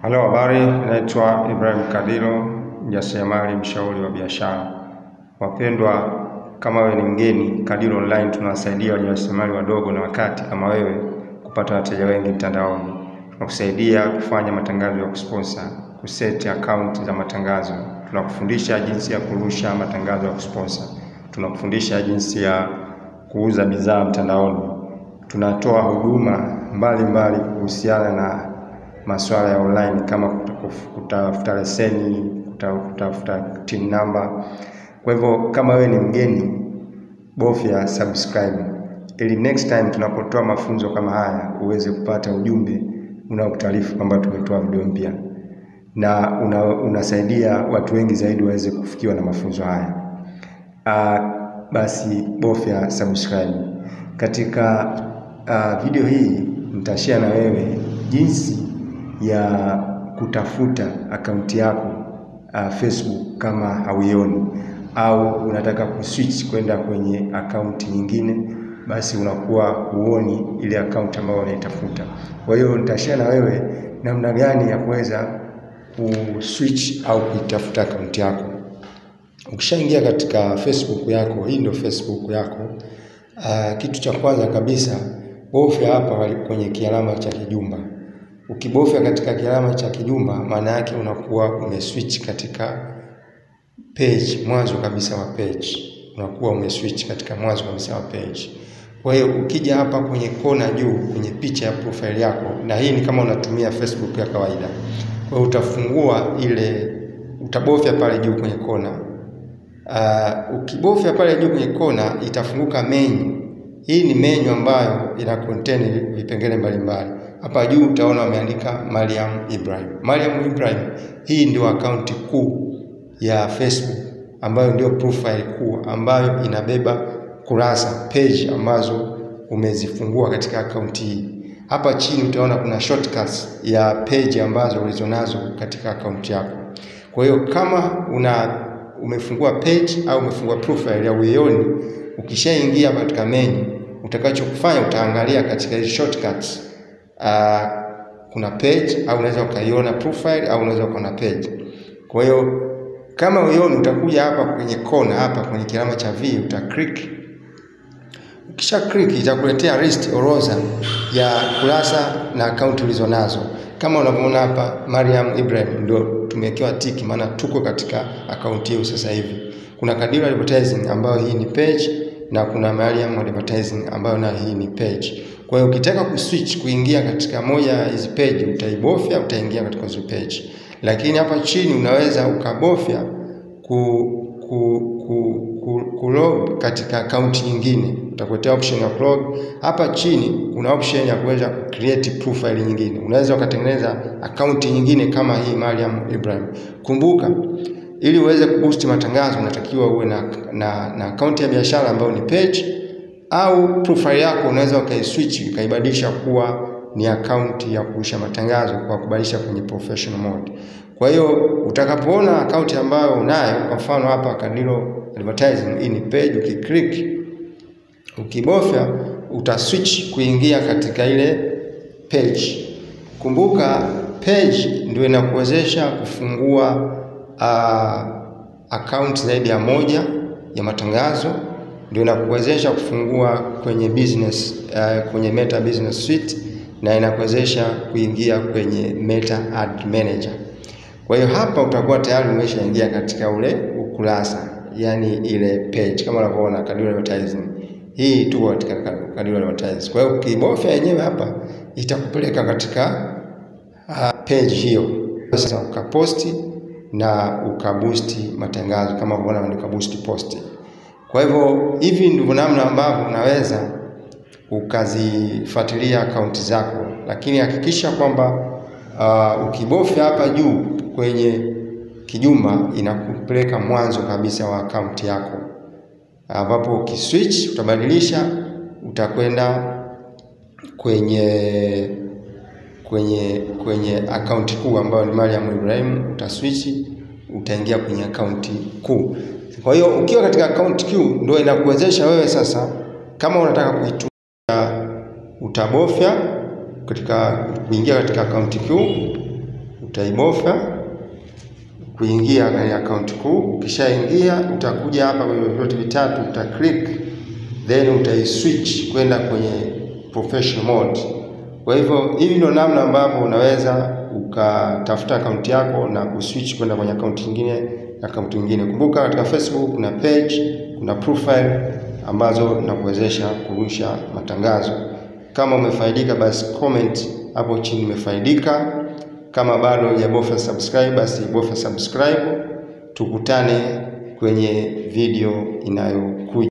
Halo, habari, naitwa Ibrahim Kadilo, mjasiriamali, mshauri wa biashara. Wapendwa, kama wewe ni mgeni, Kadilo Online tunawasaidia wajasiriamali wadogo na wakati kama wewe kupata wateja wengi mtandaoni. Tunakusaidia kufanya matangazo ya kusponsor, kuseti account za matangazo. Tunakufundisha jinsi ya kurusha matangazo ya kusponsor. Tunakufundisha jinsi ya kuuza bidhaa mtandaoni. Tunatoa huduma mbalimbali kuhusiana na masuala ya online kama kutafuta leseni, kutafuta TIN number. Kwa hivyo kama wewe ni mgeni, bofya subscribe ili next time tunapotoa mafunzo kama haya uweze kupata ujumbe unaokutaarifu kwamba tumetoa video mpya, na unasaidia watu wengi zaidi waweze kufikiwa na mafunzo haya. Basi bofya subscribe. Katika video hii nitashare na wewe jinsi ya kutafuta akaunti yako Facebook kama hauioni, au unataka kuswitch kwenda kwenye akaunti nyingine, basi unakuwa huoni ile akaunti ambayo unaitafuta. Kwa hiyo nitashare na wewe namna gani ya kuweza kuswitch au kuitafuta akaunti yako. Ukishaingia katika Facebook yako, hii ndio Facebook yako, kitu cha kwanza kabisa bofya hapa kwenye kialama cha kijumba. Ukibofya katika kialama cha kijumba, maana yake unakuwa umeswitch katika page, mwanzo kabisa wa page. Unakuwa umeswitch katika mwanzo kabisa wa page. Kwa hiyo ukija hapa kwenye kona juu kwenye picha ya profile yako, na hii ni kama unatumia Facebook ya kawaida. Kwa hiyo utafungua utabofya pale juu kwenye kona. Ukibofya pale juu kwenye kona itafunguka menu. Hii ni menu ambayo ina contain vipengele mbalimbali. Hapa juu utaona wameandika Mariam Ibrahim. Mariam Ibrahim, hii ndio akaunti kuu ya Facebook, ambayo ndio profile kuu ambayo inabeba kurasa, page ambazo umezifungua katika akaunti hii. Hapa chini utaona kuna shortcuts ya page ambazo ulizonazo katika akaunti yako. Kwa hiyo kama umefungua page au umefungua profile ya uioni, ukishaingia katika menu, utakachokufanya utaangalia katika hizo shortcuts. Kuna page, au unaweza ukaiona profile, au unaweza ukaona page. Kwa hiyo kama uioni, utakuja hapa kwenye kona hapa kwenye kialama cha V, utaklik. Ukisha click itakuletea list, orodha ya kurasa na akaunti ulizonazo. Kama unavyoona hapa Mariam Ibrahim ndio tumewekewa tiki, maana tuko katika akaunti hiyo sasa hivi. Kuna Kadilo Advertising ambayo hii ni page, na kuna Mariam Advertising ambayo na hii ni page. Kwa hiyo ukitaka kuswitch kuingia katika moja ya hizi page, utaibofya, utaingia katika hizo page. Lakini hapa chini unaweza ukabofya log katika akaunti nyingine. Utakuletea option ya log. Hapa chini kuna option ya kuweza create profile nyingine. Unaweza ukatengeneza akaunti nyingine kama hii Mariam Ibrahim. Kumbuka, ili uweze kuboost matangazo unatakiwa uwe na akaunti ya biashara ambayo ni page, au profile yako unaweza ukaiswitch ukaibadilisha kuwa ni akaunti ya kurusha matangazo kwa kubadilisha kwenye professional mode. Kwa hiyo utakapoona akaunti ambayo unayo, kwa mfano hapa Kadilo Advertising, hii ni page, ukiklik, ukibofya, utaswitch kuingia katika ile page. Kumbuka page ndio inakuwezesha kufungua account zaidi ya moja ya matangazo, ndio inakuwezesha kufungua kwenye business, kwenye Meta Business Suite, na inakuwezesha kuingia kwenye Meta Ad Manager. Kwa hiyo hapa utakuwa tayari umeshaingia katika ule ukurasa, yani ile page kama unavyoona Kadilo Advertising. Hii tuko katika Kadilo Advertising. Kwa hiyo ukibofya yenyewe hapa itakupeleka katika page hiyo. Sasa ukaposti na ukaboost matangazo kama unavyoona ukaboost post. Kwa hivyo hivi ndivyo namna ambavyo unaweza ukazifuatilia akaunti zako, lakini hakikisha kwamba ukibofya hapa juu kwenye kijumba inakupeleka mwanzo kabisa wa akaunti yako, ambapo ukiswitch utabadilisha, utakwenda kwenye akaunti kuu ambayo ni Mariam Ibrahim. Utaswitch, utaingia kwenye akaunti kuu. Kwa hiyo ukiwa katika akaunti kuu ndio inakuwezesha wewe sasa, kama unataka kuitumia, utabofya katika kuingia katika akaunti kuu, utaibofya kuingia kwenye account kuu. Ukishaingia utakuja hapa kwenye vitu vitatu, uta click then utaiswitch kwenda kwenye professional mode. Kwa hivyo hivi ndio namna ambavyo unaweza ukatafuta account yako na kuswitch kwenda kwenye account nyingine. Kumbuka katika Facebook kuna page, kuna profile ambazo nakuwezesha kurusha matangazo. Kama umefaidika basi comment hapo chini umefaidika. Kama bado hujabofya subscribe basi bofya subscribe. Tukutane kwenye video inayokuja.